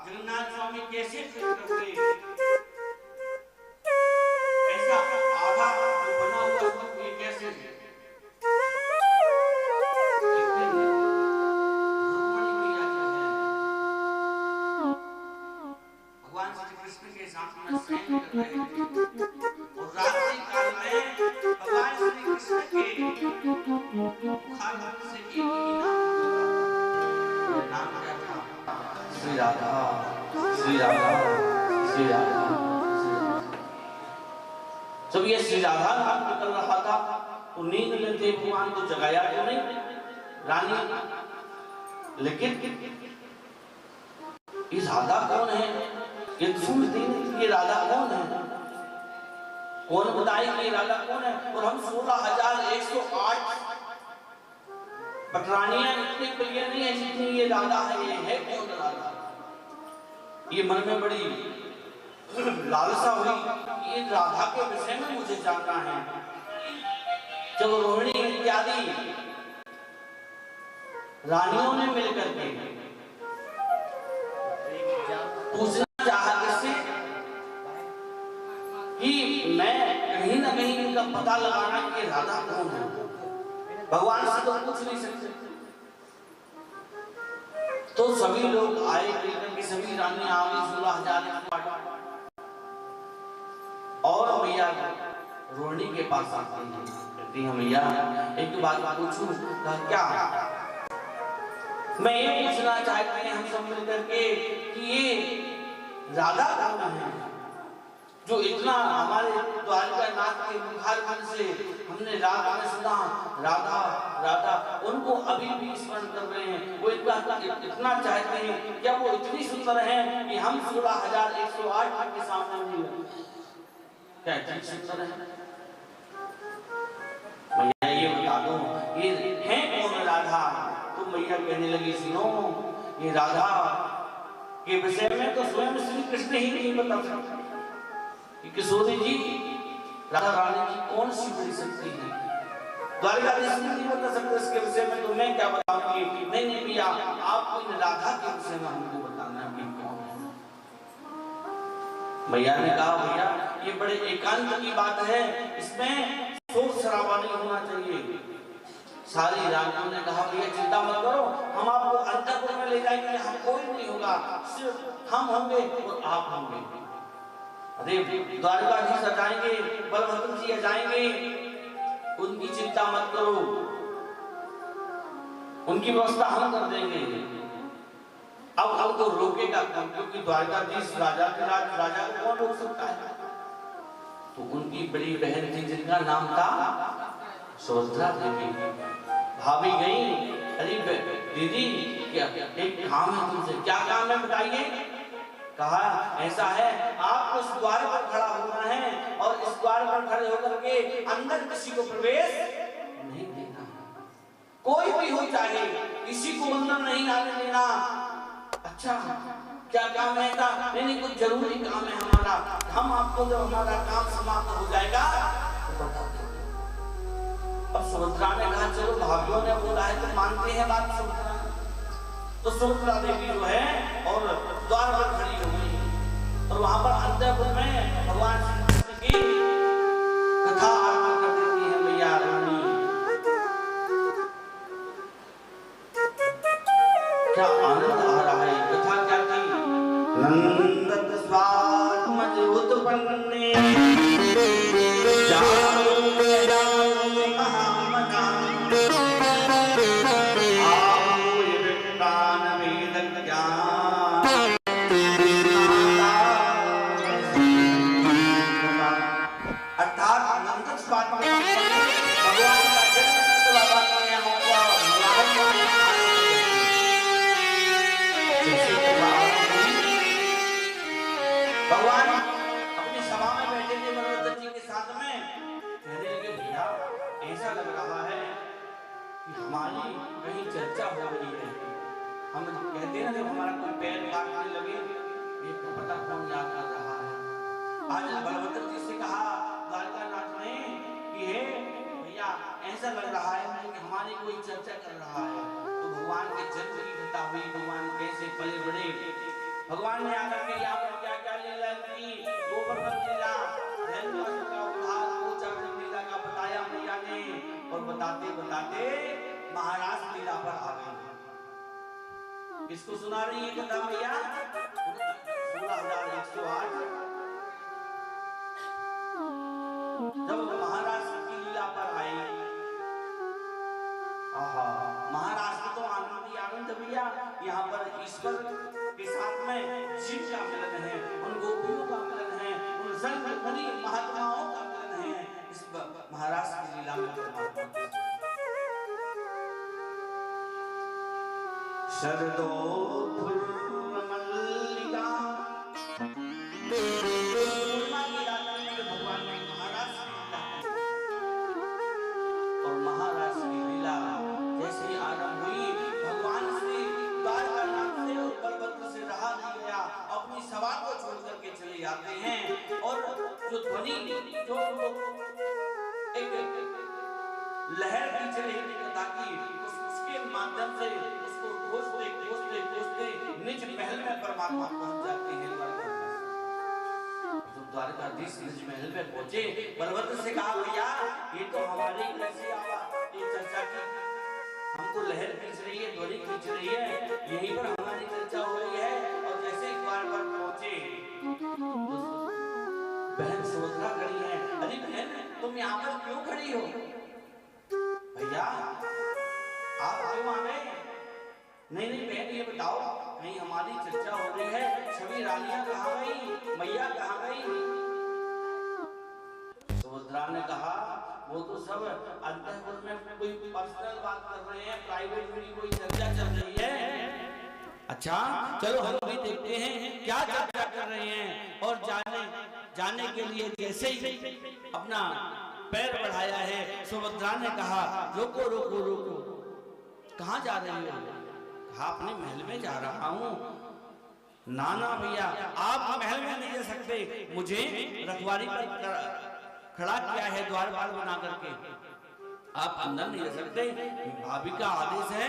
जगन्नाथ स्वामी कैसे करते ऐसा आधा जो बना हुआ स्वरूप ये कैसे भगवान श्री कृष्ण के साथ में शयन कर रहे थे और रात्रि काल में भगवान श्री कृष्ण के मुखारविंद से एक ही नाम क्या था? श्री राधा श्री राधा श्री राधा। जब ये श्री राधा नाम निकल रहा था तो नींद में थे, भगवान को जगाया तो नहीं रानी, लेकिन ये राधा कौन है? ये सुनती नहीं, ये राधा कौन है? कौन बताए कि ये राधा कौन है? और हम 16,108 पटरानियां इतनी प्रिय नहीं है जितनी ये राधा है। ये है कौन राधा? ये मन में बड़ी लालसा हुई कि ये राधा के विषय में मुझे जानना है। जब रोहिणी इत्यादि रानियों ने मिलकर के पूछना चाहा इससे कि मैं कहीं ना कहीं इनका पता लगाना कि राधा कौन है, भगवान से तो पूछ नहीं सकते। तो सभी लोग आए, कि सभी रानियां आ गई 16,000 और मैया रोहिणी के पास आती हैं, कहती है मैया एक बात पूछूं? क्या? मैं ये पूछना चाहती हैं हम सब मिलकर के कि ये राधा कौन है जो इतना हमारे द्वारका नाथ के मुखारविंद से हमने रात में सुना राधा राधा, उनको अभी भी स्मरण कर रहे हैं। वो इतना चाहते हैं, क्या वो इतनी सुंदर हैं कि हम 16,108 के सामने नहीं लगे? क्या इतनी सुंदर है? मैया ये बता दो ये है कौन राधा? तो मैया कहने लगी सुनो, ये राधा के विषय में तो स्वयं श्री कृष्ण ही नहीं बता सकते कि किशोरी जी राधा रानी की कौन सी बड़ी शक्ति है, द्वारकाधीश नहीं बता सकते इसके विषय में, तो मैं क्या बताऊंगी? नहीं नहीं भैया आपको इन राधा के विषय में हमको बताना है कौन है। मैया ने कहा भैया ये बड़े एकांत की बात है, इसमें शोर शराबा नहीं होना चाहिए। सारी रानियों ने कहा भैया चिंता मत करो, हम आपको अंतःपुर में ले जाएंगे, हम कोई नहीं होगा, सिर्फ हम होंगे और आप होंगे। अरे द्वारकाधीश आ जाएंगे, बलभद्र जी आ जाएंगे, उनकी चिंता मत करो, उनकी व्यवस्था हम कर देंगे। अब तो रोकेगा कौन? क्योंकि द्वारकाधीश राजा के राजा को कौन रोक सकता है? तो उनकी बड़ी बहन थी जिनका नाम था सुभद्रा देवी। भाभी गई, अरे दीदी क्या एक काम है तुमसे। क्या काम है बताइए? कहा ऐसा है आपको इस द्वार पर खड़ा होना है और इस द्वार पर खड़े होकर के अंदर किसी को प्रवेश नहीं देना, कोई भी हो चाहे, किसी को अंदर नहीं आने देना। अच्छा क्या काम है? नहीं कुछ जरूरी काम है हमारा, हम आपको जब हमारा काम समाप्त हो जाएगा तो बता देंगे। अब सुभद्रा ने कहा चलो भाभीयों ने बोला है तो मानते हैं बात सुभद्रा। तो सुभद्रा देवी जो है और द्वार पर खड़ी हो गई और वहां पर अंतःपुर में भगवान श्री कृष्ण की कथा आरंभ कर देती है मैया रानी। क्या आनंद आ रहा है! कथा क्या थी? नंदत स्वात्मज उत्पन्ने भगवान अपनी सभा में बैठे थे बलभद्र जी के साथ में, कहने लगे भैया ऐसा लग रहा है कि हमारी कहीं चर्चा हो रही है। हम कहते हैं जब हमारा कोई पैर काटने लगे ये तो पता कौन याद कर रहा है। आज बलभद्र जी से कहा द्वारकानाथ ने कि हे भैया ऐसा लग रहा है कि हमारी कोई चर्चा कर रहा है। तो भगवान के जन्म की कथा हुई, भगवान कैसे पले बड़े, भगवान ने आकर के यहाँ पर क्या क्या लीला की, गोवर्धन लीला, हिरण्यकश्यप का उद्धार, गोचर लीला का बताया मैया ने, और बताते बताते महाराज लीला पर आ गए। किसको सुना रही है कथा मैया? 16,108। जब महाराज की लीला पर आई, महाराज को तो आनंद ही आनंद भैया। यहाँ पर ईश्वर के साथ में जीव का मिलन है, उन गोपियों का मिलन है, उन संत मुनि महात्माओं का मिलन है इस महाराज की लीला में। शरदो मल्लिका भगवान ने महाराज और महाराज की लीला जैसे आरंभ हुई, भगवान श्री द्वारकानाथ से और बलभद्र से रहा नहीं गया, अपनी सभा को छोड़ करके चले जाते हैं। और जो ध्वनि जो एक लहर की चली कथा की, उसके माध्यम से उसको खोजते खोजते खोजते निज महल में परमात्मा पहुंच जाते हैं। जब द्वारकाधीश निज महल में पहुंचे, बलभद्र से कहा भैया ये तो हमारी कैसी ये चर्चा की, हमको लहर खींच रही है, ध्वनि खींच रही है, यहीं पर हमारी चर्चा हो रही है। और जैसे एक बार पहुंचे बहन सुभद्रा खड़ी है। अरे बहन तुम यहाँ पर क्यों खड़ी हो? भैया आप क्यों आ गए? नहीं नहीं बहन ये बताओ, कहीं हमारी चर्चा हो रही है, सभी रानियां कहाँ गई, मैया कहाँ गई? सुभद्रा ने कहा वो तो सब अंतःपुर में कोई पर्सनल बात कर रहे हैं, प्राइवेट में कोई चर्चा चल रही है। अच्छा चलो हम भी देखते हैं क्या चर्चा कर रहे हैं। और जाने के लिए जैसे ही अपना पैर बढ़ाया है, सुभद्रा ने कहा रोको रोको रोको, कहाँ जा रही हो? कहा अपने महल में जा रहा हूँ। नाना भैया आप महल में नहीं जा सकते, मुझे रखवारी पर खड़ा किया है द्वारपाल बना करके, आप अंदर नहीं जा सकते, भाभी का आदेश है।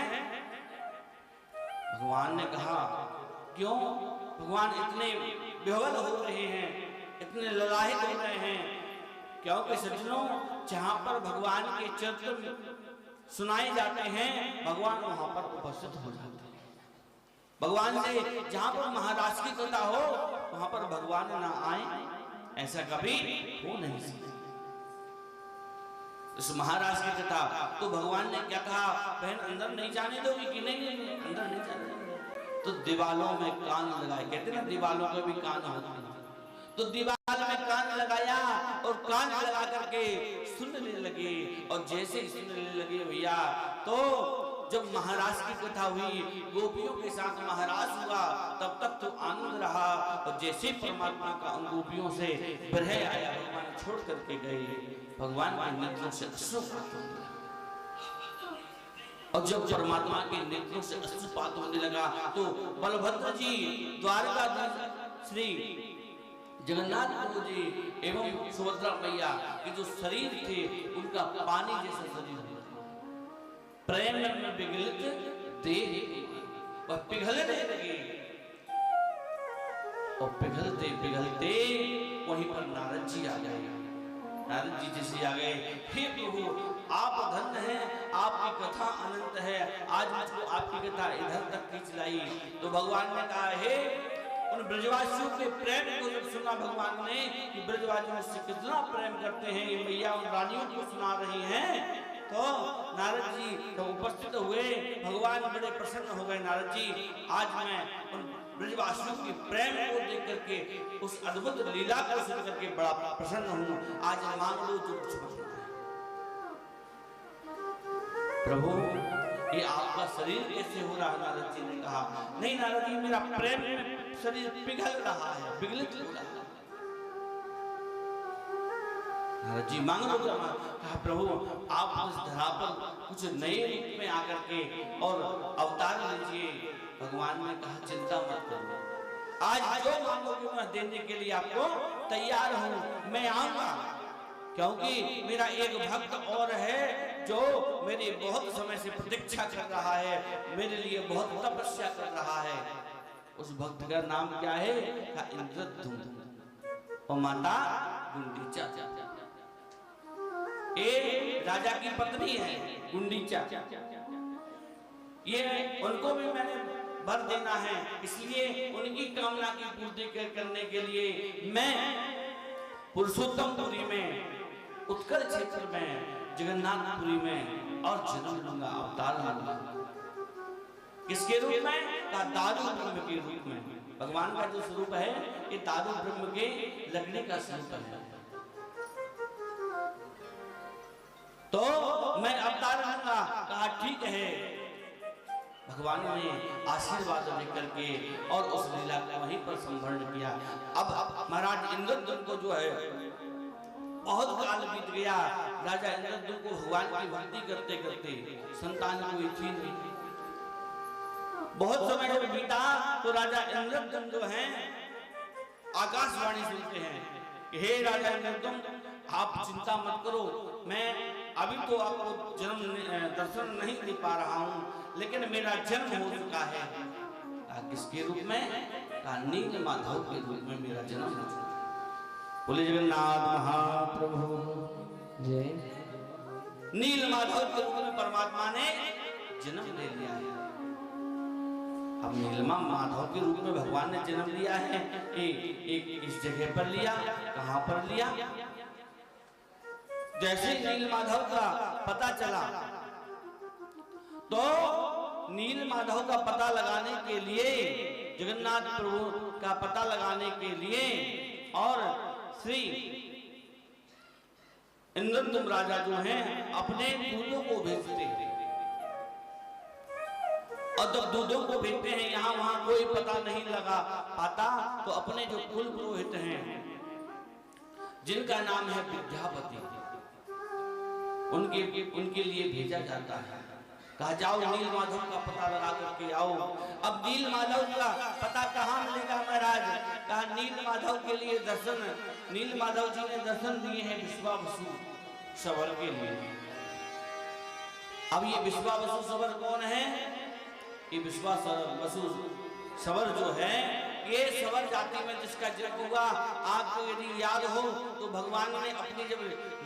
भगवान ने कहा क्यों? भगवान इतने विह्वल हो रहे हैं, इतने ललाहित हो रहे हैं, क्योंकि सज्जनों जहां पर भगवान के चरित्र सुनाए जाते हैं, भगवान वहां पर उपस्थित हो जाते हैं। भगवान से जहां पर महाराज की कथा हो वहां पर भगवान ना आए, ऐसा कभी हो नहीं सकता। इस महाराज की कथा तो भगवान ने क्या कहा, बहन अंदर नहीं जाने दोगी कि नहीं? अंदर नहीं जाने दोगी तो दीवालों में कान लगाए, कहते ना दीवालों के भी कान होते हैं, तो दीवार में कान लगाया और कान लगा करके सुनने लगे। और जैसे सुनने लगे भैया, तो जब महाराज की कथा हुई, गोपियों के साथ महाराज हुआ, तब तक तो आनंद रहा। और जैसे परमात्मा का उन गोपियों से विरह आया, भगवान छोड़ करके गए, भगवान के नेत्रों से अश्रुपात होने लगा। और जब परमात्मा के नेत्रों से अश्रुपात होने लगा तो बलभद्र जी, द्वारकाधीश श्री जगन्नाथ प्रभु जी एवं सुभद्रा मैया के जो शरीर थे, उनका पानी जैसा शरीर था, प्रेम में पिघलित देह वह पिघलने लगे। और पिघलते पिघलते वहीं पर नारद जी आ गए। नारद जी जैसे आ गए, हे प्रभु आप धन्य हैं, आपकी कथा अनंत है, आज मुझको आपकी कथा इधर तक खींच लाई। तो भगवान ने कहा हे उन ब्रजवासियों के प्रेम को जब सुना भगवान ने कि ब्रजवासियों मुझसे कितना प्रेम करते हैं, ये मैया उन रानियों को सुना रही हैं, तो नारद जी जब उपस्थित हुए, भगवान बड़े प्रसन्न हो गए। नारद जी आज मैं उन ब्रजवासियों के प्रेम को देख करके, उस अद्भुत लीला को सुन करके बड़ा प्रसन्न हूँ, आज मांग लो जो कुछ मांगना है। प्रभु ये आपका शरीर कैसे हो रहा है? नारद जी ने कहा नहीं नारद जी, मेरा प्रेम शरीर पिघल रहा है, विगलित हो रहा है। नारद जी मांग लो क्या? कहा प्रभु आप इस धरा पर कुछ नए रूप में आकर के और अवतार लीजिए। भगवान ने कहा चिंता मत करो, आज जो मांगोगे मैं देने के लिए आपको तैयार हूँ, मैं आऊंगा। क्योंकि मेरा एक भक्त और है जो मेरी बहुत समय से प्रतीक्षा कर रहा है, मेरे लिए बहुत तपस्या कर रहा है। उस भक्त का नाम क्या है? का इंद्रद्युम्न और माता गुंडीचा। ये राजा की पत्नी है गुंडीचा। ये उनको भी मैंने वर देना है, इसलिए उनकी कामना की पूर्ति करने के लिए मैं पुरुषोत्तमपुरी में, उत्कल क्षेत्र में, जगन्नाथपुरी में और जन्म लूंगा, अवतार लूंगा। किसके रूप में? का दारू ब्रह्म के रूप में। भगवान का जो स्वरूप है ये दारू ब्रह्म के लगने का स्वरूप है। तो मैं अवतार लूंगा। कहा ठीक है। भगवान ने आशीर्वाद लेकर के और उस लीला को वहीं पर संवरण किया। अब महाराज इंद्रद्युम्न को जो है बहुत काल बीत गया। राजा इंद्रद्युम्न को भगवान की भक्ति करते करते संतान कोई थी नहीं। बहुत समय जब बीता तो राजा इंद्रद्युम्न जो है आकाशवाणी सुनते हैं कि हे राजा इंद्रद्युम्न, आप चिंता मत करो, मैं अभी तो आपको दर्शन नहीं दे पा रहा हूँ, लेकिन मेरा जन्म हो चुका है। किसके रूप में? नील माधव के रूप में मेरा जन्म हो चुका है। बोले जगन्नाथ महाप्रभु जय। नील माधव के रूप में परमात्मा ने जन्म ले लिया है। अब नीलमा माधव के रूप में भगवान ने जन्म लिया है। एक इस जगह पर लिया, कहां पर लिया? जैसे नील माधव का पता चला तो नील माधव का पता लगाने के लिए, जगन्नाथ प्रभु का पता लगाने के लिए और श्री इंद्रद्युम्न राजा जो हैं अपने दूतों को भेजते हैं। और जब दूतों को भेजते हैं यहाँ वहां कोई पता नहीं लगा पाता, तो अपने जो कुल पुरोहित हैं जिनका नाम है विद्यापति, उनके लिए भेजा जाता है। कहा जाओ नील माधव का पता लगा करके आओ। अब नील माधव का पता कहाँ मिलेगा महाराज? कहा नील माधव के लिए दर्शन, नील माधव जी ने दर्शन दिए हैं विश्वावसु सवर के लिए। अब ये विश्वावसु सवर कौन है? ये विश्वावसु सवर जो है ये सवर जाति में जिसका जन्म हुआ, आपको यदि याद हो तो भगवान ने अपनी जब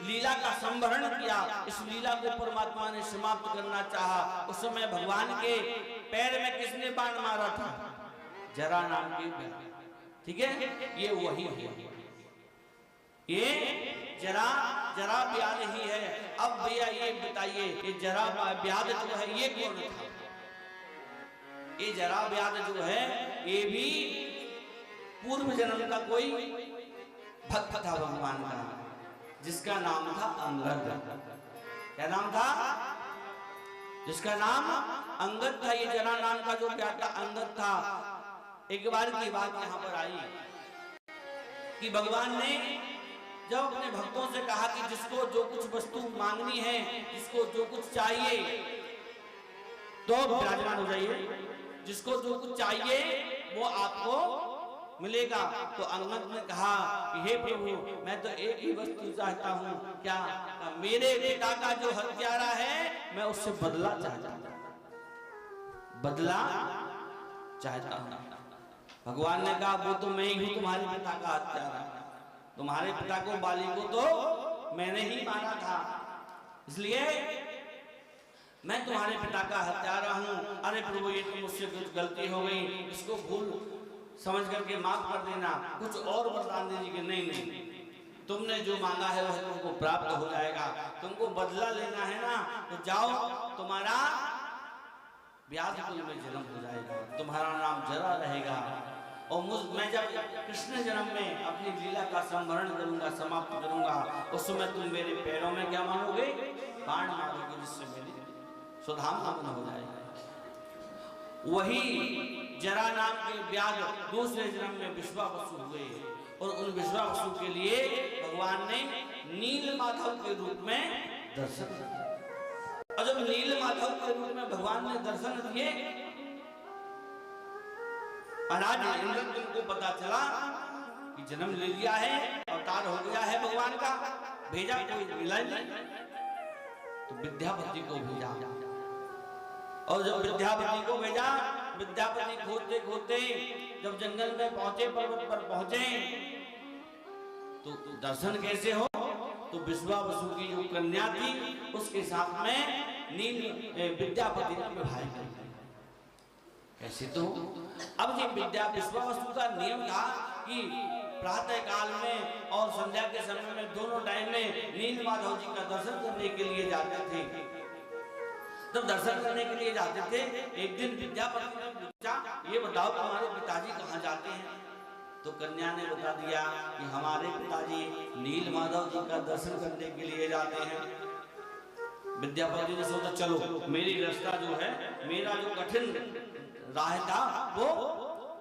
लीला का संवरण किया, इस लीला को परमात्मा ने समाप्त करना चाहा, उस समय भगवान के पैर में किसने बाण मारा था? जरा नाम के। ठीक है, ये वही है, ये जरा व्याध ही है। अब भैया ये बताइए, ये जरा व्याध जो है ये कौन था? ये जरा व्याध जो है ये भी पूर्व जन्म का कोई भक्त था भगवान का, जिसका नाम था अंगद। क्या नाम था? जिसका नाम अंगद था। ये जरा नाम का जो प्यादा अंगद था। एक बार की बात यहाँ पर आई कि भगवान ने जब अपने भक्तों से कहा कि जिसको जो कुछ वस्तु मांगनी है, जिसको जो कुछ चाहिए तो विराजमान हो जाइए, जिसको जो कुछ चाहिए वो आपको मिलेगा। तो अंगद ने कहा कि हे प्रभु, मैं तो एक ही वस्तु चाहता हूँ। क्या? मेरे पिता का जो हत्यारा है मैं उससे बदला चाहता हूँ, बदला चाहता हूँ। भगवान ने कहा वो तो मैं ही हूँ तुम्हारे पिता का हत्यारा। तुम्हारे पिता को, बाली को तो मैंने ही मारा था, इसलिए मैं तुम्हारे पिता का हत्यारा हूँ। अरे प्रभु, ये तो मुझसे कुछ गलती हो गई, इसको भूल समझ करके माफ कर देना, कुछ और वरदान दे दीजिए। नहीं, तुमने जो मांगा है वह तुमको प्राप्त हो जाएगा। तुमको बदला लेना है ना, तो जाओ, तुम्हारा व्याध कुल में जन्म हो जाएगा, तुम्हारा नाम जरा रहेगा। और मैं जब कृष्ण जन्म में अपनी लीला का संवरण करूंगा, समाप्त करूंगा, उस समय तुम मेरे पैरों में क्या मारोगे? बाण मारोगे, जिससे मेरी सुधाम कामना हो जाएगा। वही जरा नाम के व्याध दूसरे जन्म में विश्वावसु हुए और उन विश्वावसु के लिए भगवान ने नील माधव के रूप में दर्शन दिया। और जब नील माधव के रूप में भगवान ने दर्शन दिए, महाराज इंद्रद्युम्न को पता चला कि जन्म ले लिया है, अवतार हो गया है भगवान का। भेजा, कोई मिला नहीं, तो विद्यापति को भेजा। और जब विद्यापति को भेजा विद्यापति खोजते खोजते जब जंगल में पहुंचे, पर्वत पर पहुंचे, तो दर्शन कैसे हो? तो विश्वावसु की जो कन्या थी उसके साथ में नील विद्यापति ने विवाह कर लिया। कैसे? तो अब ये विश्वावसु का नियम था कि प्रातः काल में और संध्या के समय में दोनों टाइम में नील माधव जी का दर्शन करने के लिए जाते थे। जब दर्शन करने के लिए जाते थे, एक दिन विद्यापति ने पूछा, ये बताओ तुम्हारे पिताजी कहाँ जाते हैं? तो कन्या ने बता दिया कि हमारे पिताजी नील माधव जी का दर्शन करने के लिए जाते हैं। विद्यापति ने सोचा चलो मेरी रास्ता जो है, मेरा जो कठिन राह था वो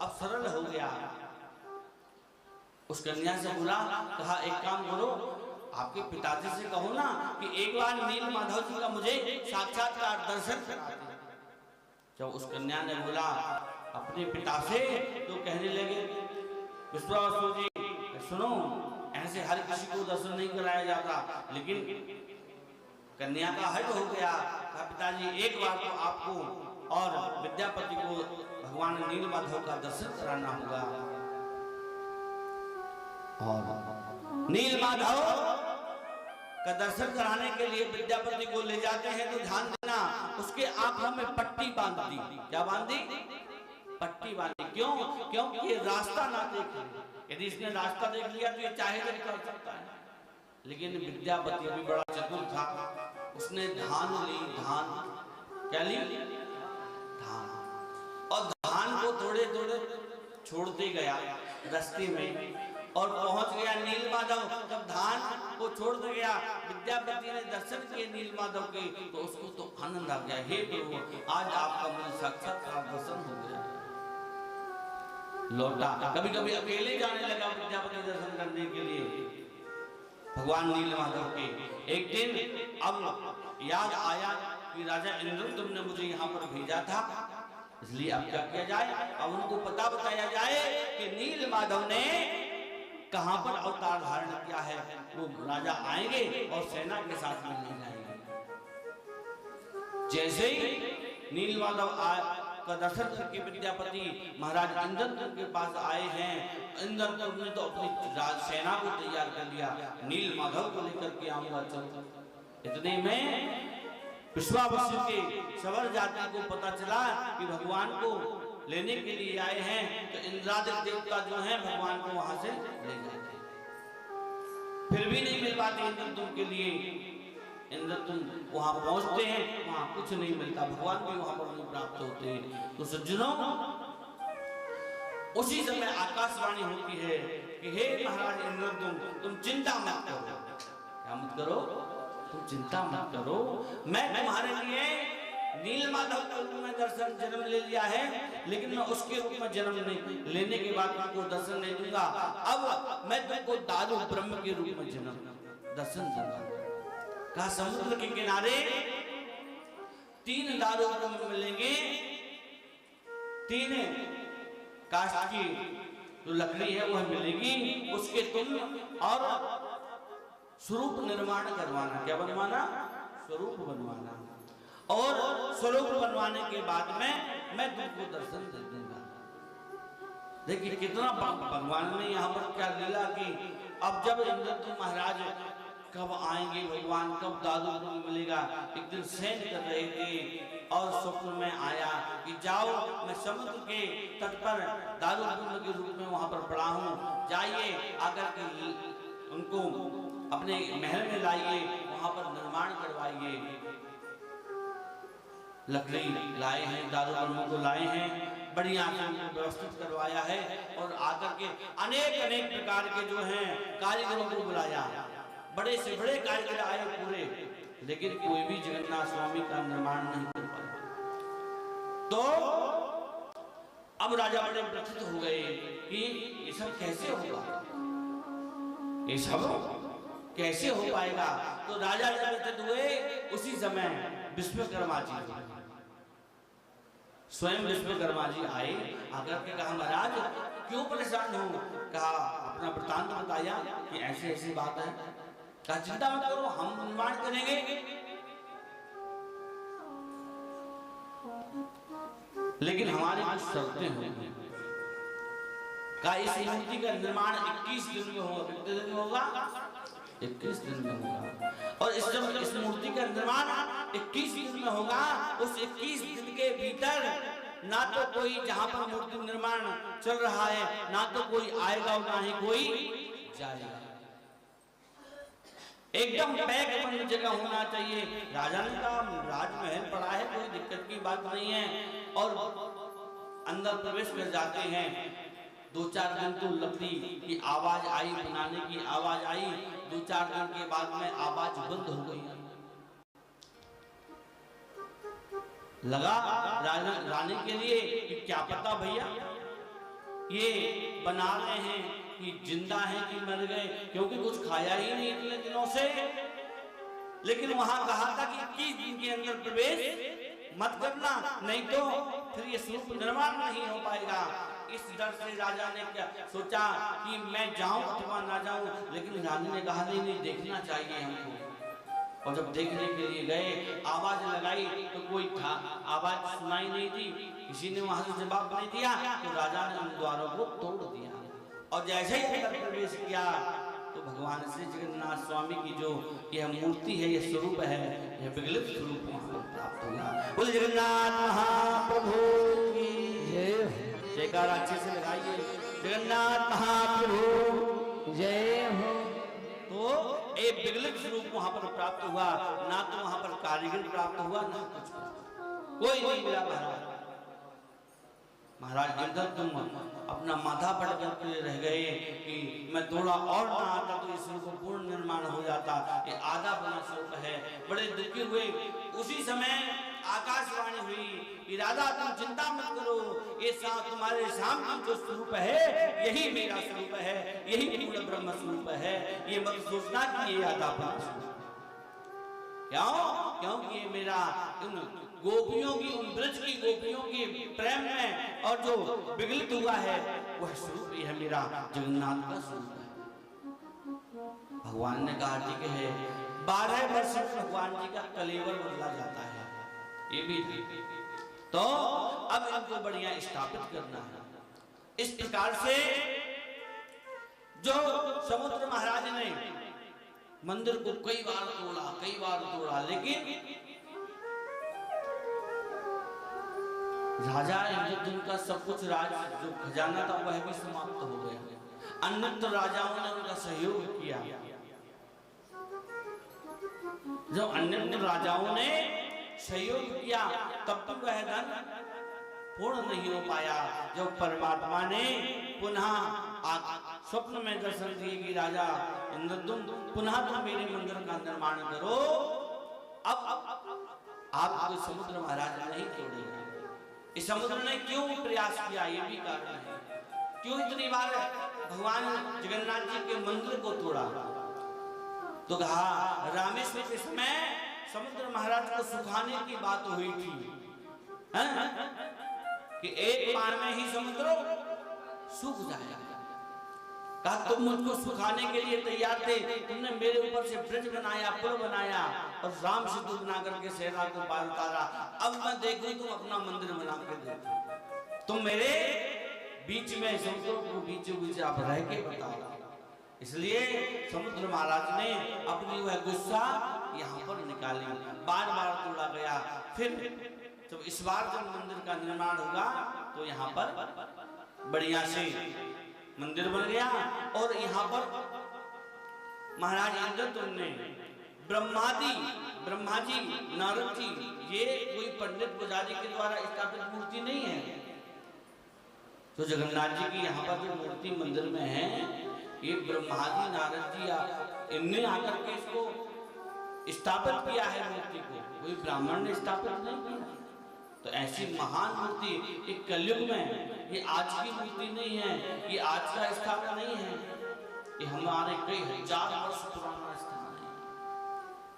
अब सरल हो गया। उस कन्या से बोला, कहा एक काम करो, आपके पिताजी से कहो ना कि एक बार नील माधव जी का मुझे साक्षात्कार दर्शन करा दे। जब उस कन्या ने बोला अपने पिता से, तो कहने लगे विश्वावसु जी सुनो, ऐसे हर किसी को दर्शन नहीं कराया जाता, लेकिन कन्या का हट हो गया। कहा पिताजी एक बार तो आपको और विद्यापति को भगवान नील माधव का दर्शन कराना होगा। और नील माधव का दर्शन कराने के लिए विद्यापति को ले जाते हैं, तो ध्यान देना उसके आंखों में पट्टी बांध दी। क्या बांधी? पट्टी बांधी। क्यों? क्योंकि ये रास्ता ना देखे। यदि इसने रास्ता देख लिया तो ये चाहे तो कर सकता है। लेकिन विद्यापति भी बड़ा चतुर था, उसने धान ली। धान क्या ली? धान। और धान को थोड़े थोड़े छोड़ते गया रास्ते में और पहुंच गया नील माधव। जब धान को छोड़ गया, विद्यापति ने दर्शन किए नील माधव के, तो उसको तो आनंद आ गया। हे प्रभु, आज आपका मुझे साक्षात्कार दर्शन हो गया। लौटा। कभी कभी अकेले जाने लगा विद्यापति दर्शन करने के लिए भगवान नील माधव के। एक दिन अब याद आया कि राजा इंद्रद्युम्न ने मुझे यहाँ पर भेजा था, इसलिए अब क्या किया जाए? अब उनको पता बताया जाए कि नील माधव ने कहां पर अवतार धारण किया है। वो राजा आएंगे और सेना के साथ मिलने जाएंगे। जैसे ही नील माधव का दर्शन करके विद्यापति महाराज इंद्रद्युम्न के पास आए हैं, इंद्रद्युम्न ने तो अपनी सेना को तैयार कर लिया, नील माधव को लेकर के आऊंगा चल। इतने में विश्वावसु के सवर जाति को पता चला कि भगवान को लेने के लिए आए हैं, तो इंद्रादि देवता जो हैं भगवान को वहां से ले जाते। फिर भी नहीं मिल पाते इंद्रद्युम्न के लिए। इंद्रद्युम्न वहां पहुंचते हैं, वहां कुछ नहीं मिलता, भगवान भी वहां पर नहीं प्राप्त होते। तो सज्जनों, उसी समय आकाशवाणी होती है कि हे महाराज इंद्रद्युम्न, तुम चिंता मत करो। क्या मत करो? तुम चिंता मत करो, मैं तुम्हारे लिए नील माधव के रूप में दर्शन जन्म ले लिया है, लेकिन मैं उसके रूप में जन्म नहीं लेने के बाद तुमको दर्शन नहीं दूंगा। अब मैं तुमको दारू ब्रह्म के रूप में जन्म दर्शन दूंगा। कहा समुद्र के किनारे 3 दारू ब्रह्म मिलेंगे। 3 काष्ठ की जो लकड़ी है वह मिलेगी, उसके तुम और स्वरूप निर्माण करवाना। क्या बनवाना? स्वरूप बनवाना। और स्वरूप बनवाने के बाद में मैं तुमको दर्शन दे दूंगा। देखिए कितना भगवान ने यहाँ पर क्या लीला की। अब जब इंद्रद्युम्न महाराज कब आएंगे भगवान, कब दारू ब्रह्म मिलेगा, एक दिन शयन कर रहे थे और स्वप्न में आया कि जाओ, मैं समुद्र के तट पर दारू ब्रह्म के रूप में वहां पर पड़ा हूँ, जाइए आकर के उनको अपने महल में लाइए, वहां पर निर्माण करवाइए। लकड़ी लाए हैं, दारू ब्रह्म को लाए हैं, बढ़िया से उनको व्यवस्थित करवाया है और आकर के अनेक अनेक प्रकार के जो हैं कारीगरों को बुलाया। बड़े से बड़े कारीगर आए पूरे, लेकिन कोई भी जगन्नाथ स्वामी का निर्माण नहीं कर पाया। तो अब राजा बड़े व्यथित हो गए कि ये सब कैसे होगा, ये सब कैसे हो पाएगा। तो राजा जब व्यथित हुए, उसी समय विश्वकर्मा जी स्वयं विश्वकर्मा जी आए, आकर के कहा महाराज क्यों परेशान हो? कहा अपना वृतांत बताया कि ऐसी ऐसी बात है। कहा चिंता मत करो, हम निर्माण करेंगे। लेकिन हमारी कुछ शर्तें होंगी। का इस मूर्ति का निर्माण 21 दिन में होगा। कितने दिन में होगा? 21 दिन में होगा। और इस मूर्ति का निर्माण 21 दिन में होगा। उस 21 दिन के भीतर ना तो कोई, जहां पर मूर्ति निर्माण चल रहा है, ना तो कोई आएगा और ना ही कोई जाएगा। एकदम पैक बंद जगह होना चाहिए। राजा ने कहा राजमहल पड़ा है, कोई दिक्कत की बात नहीं है। और अंदर प्रवेश कर जाते हैं। 2-4 दिन तो लकड़ी की आवाज आई, बनाने की आवाज आई। 2-4 दिन के बाद में आवाज बंद हो गई। लगा रानी के लिए कि क्या पता भैया ये बना रहे हैं कि जिंदा है कि मर गए, क्योंकि कुछ खाया ही नहीं इतने दिनों से। लेकिन वहां कहा था कि 21 दिन के अंदर प्रवेश मत करना, नहीं तो फिर ये स्वरूप निर्माण नहीं हो पाएगा। इस डर से राजा ने क्या सोचा कि मैं जाऊं अथवा ना जाऊं, लेकिन रानी ने कहा नहीं, देखना चाहिए हमको। और जब देखने के लिए गए, आवाज लगाई तो कोई था, आवाज सुनाई नहीं थी, किसी ने वहां से जवाब नहीं दिया। तो राजा ने उन द्वारों को तोड़ दिया और जैसे ही अंदर प्रवेश किया तो भगवान श्री जगन्नाथ स्वामी की जो यह मूर्ति है, यह स्वरूप है, यह विगलित स्वरूप प्राप्त हुआ। बोले जगन्नाथ महाप्रभु की जय। जयकार अच्छे से लगाइए, जगन्नाथ महाप्रभु जय हो। तो एक विगलित स्वरूप वहां पर प्राप्त हुआ। ना तो वहां पर कारीगर प्राप्त हुआ, ना कुछ कोई नहीं मिला। महाराज इधर तुम अपना माथा पड़ करके रह गए कि मैं थोड़ा और ना आता तो इस स्वरूप पूर्ण निर्माण हो जाता। ये आधा बना स्वरूप है। बड़े दुखी हुए। उसी समय आकाशवाणी हुई कि राधा तुम चिंता मत करो, ये तुम्हारे सामने जो स्वरूप है यही मेरा स्वरूप है, यही पूर्ण ब्रह्म स्वरूप है। ये मत सोचना कि ये आधा बना स्वरूप। क्यों? क्योंकि ये मेरा उन गोपियों की, उन ब्रज की गोपियों के प्रेम में और जो विगलित हुआ है वह स्वरूप ही है मेरा जगन्नाथ का स्वरूप है। भगवान ने कहा ठीक है, 12 वर्ष में भगवान जी का कलेवर बदला जाता है। ये भी तो अब इनको बढ़िया स्थापित करना है। इस प्रकार से जो समुद्र महाराज ने मंदिर को कई बार तोड़ा, लेकिन राजा इंद्रद्युम्न का सब कुछ राज जो खजाना था वह भी समाप्त हो गया। अन्य राजाओं ने उनका सहयोग किया। जब अन्य राजाओं ने सहयोग किया तब भी वह धन पूर्ण नहीं हो पाया। जब परमात्मा ने पुनः स्वप्न में दर्शन दिए कि राजा इंद्रद्युम्न पुनः तुम मेरे मंदिर का निर्माण करो, अब आपको समुद्र महाराज नहीं तोड़ेगा। इस समुद्र ने क्यों प्रयास किया, ये भी कारण है। क्यों इतनी बार भगवान जगन्नाथ जी के मंदिर को तोड़ा? तो कहा रामेश्वर के समय समुद्र महाराज को सुखाने की बात हुई थी, कि एक बार में ही समुद्र सूख जाएगा। कहा तुम मुझको सुखाने के लिए तैयार थे, तुमने मेरे ऊपर से ब्रिज बनाया, पुल बनाया और राम सेतु बना करके सेना को पार उतारा। अब मैं देखूं तुम अपना मंदिर बना के देखो। तुम मेरे बीच में समुद्र को बीचों बीच आप रह के बताओ। इसलिए समुद्र महाराज ने अपनी वह गुस्सा यहाँ पर निकाली। बार बार तोड़ा गया। फिर जब इस बार जब मंदिर का निर्माण होगा तो यहाँ पर बढ़िया से मंदिर बन गया। और यहाँ पर महाराज इंद्रद्युम्न ने ब्रह्मा जी, नारद जी, ये कोई पंडित पुजारी के द्वारा स्थापित मूर्ति नहीं है। तो जगन्नाथ जी की यहाँ पर जो मूर्ति मंदिर में है, ये ब्रह्मा जी, नारद जी इनने आकर के इसको स्थापित किया है मूर्ति को, कोई ब्राह्मण ने स्थापित नहीं किया। तो ऐसी महान मूर्ति एक कलयुग में, ये आज की मूर्ति नहीं है, ये आज का स्थान नहीं है, ये हमारे कई हजार वर्ष पुराना स्थान है।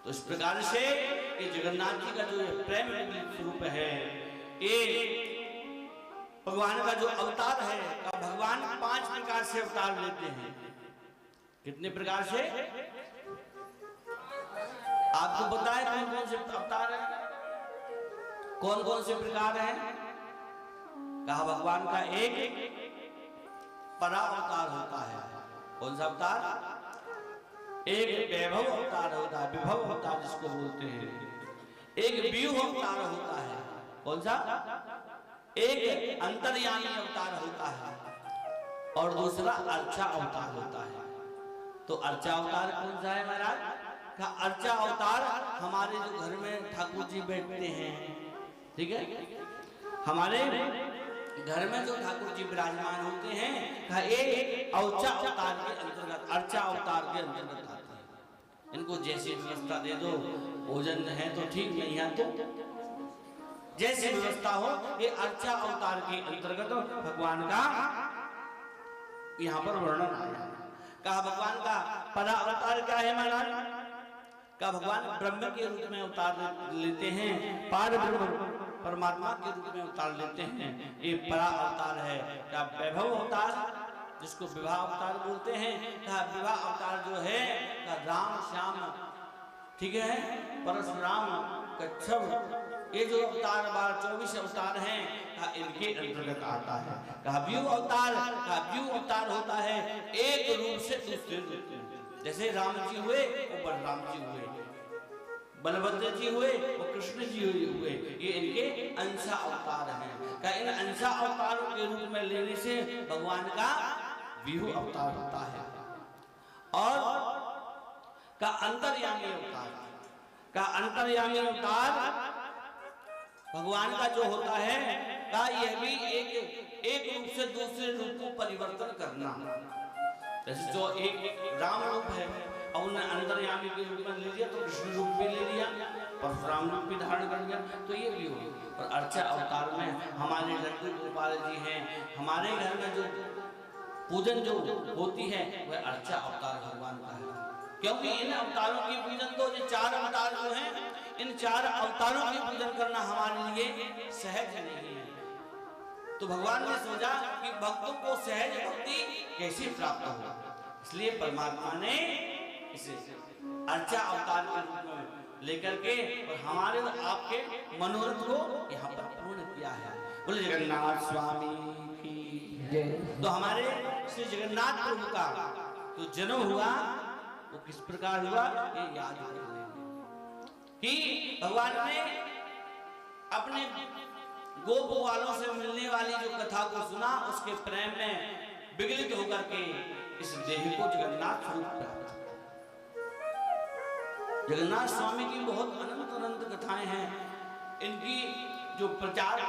तो इस प्रकार से ये जगन्नाथ जी का जो प्रेम स्वरूप है, ये भगवान का जो अवतार है, भगवान 5 प्रकार से अवतार लेते हैं। कितने प्रकार से आपको पता है? कौन कौन से अवतार है, कौन कौन से प्रकार हैं? कहा भगवान का एक परा अवतार होता है। कौन सा अवतार? एक वैभव अवतार होता है, विभव अवतार जिसको बोलते हैं। एक व्यूह अवतार होता है। कौन सा? एक अंतर्यामी अवतार होता है और दूसरा अर्चा अवतार होता है। तो अर्चा अवतार कौन सा है महाराज? का अर्चा अवतार हमारे जो घर में ठाकुर जी बैठते हैं, ठीक है, हमारे घर में जो ठाकुर जी विराजमान होते हैं, का एक अर्चा अवतार के अंतर्गत, अर्चा अवतार के अंतर्गत आते हैं। इनको जैसी व्यवस्था दे दो, भोजन है तो ठीक, नहीं है तो जैसी व्यवस्था हो, ये अर्चा अवतार के अंतर्गत भगवान का यहाँ पर वर्णन आया। कहा भगवान का परा अवतार क्या है महाराज? का भगवान ब्रह्म के रूप में अवतार लेते हैं, पार ब्रह्म परमात्मा के रूप में अवतार लेते हैं। ये परा अवतार है। क्या वैभव अवतार, जिसको विवाह अवतार बोलते हैं। क्या विवाह अवतार जो है का राम श्याम, ठीक है, परशुराम, कच्छप, ये जो अवतार 24 अवतार हैं, का इनके अंतर्गत आता है। कहा व्यूह अवतार, का व्यूह अवतार होता है एक रूप से दूसरे रूप में। जैसे राम जी हुए वो बलराम जी हुए, बलभद्र जी हुए वो कृष्ण जी हुए, ये इनके अंशा अवतार हैं। का इन अंशा अवतारों के रूप में लेने से भगवान का व्यूह अवतार होता है। और का अंतर्यामी अवतार, का अंतर्यामी अवतार भगवान का जो होता है, का यह भी एक रूप से दूसरे रूप को परिवर्तन करना। जैसे जो एक राम रूप है और उन्हें अंतर्यामी के रूप में ले लिया, तो कृष्ण रूप भी ले लिया, परशुराम रूप भी धारण कर लिया, तो ये भी हो। और अर्चा अवतार में हमारे लड्डू गोपाल जी हैं, हमारे घर में जो पूजन जो होती है वह अर्चा अवतार भगवान का है। क्योंकि इन अवतारों की पूजन, तो ये 4 अवतार जो हैं, इन 4 अवतारों की पूजन करना हमारे लिए सहज नहीं है। तो भगवान ने सोचा कि भक्तों को सहज भक्ति कैसे प्राप्त हो, इसलिए परमात्मा ने इसे अर्चा अवतार के रूप में लेकर के और हमारे और आपके मनोरथ को यहाँ पर पूर्ण किया है। बोले जगन्नाथ स्वामी की जय। तो हमारे श्री जगन्नाथ प्रभु का जो जन्म हुआ वो किस प्रकार हुआ, ये याद कर लेंगे कि भगवान ने अपने गोप वालों से मिलने वाली जो कथा को सुना, उसके प्रेम में विगलित होकर के इस देह को जगन्नाथ स्वरूप प्राप्त। जगन्नाथ स्वामी की बहुत अनंत अनंत कथाएं हैं। इनकी जो प्रचार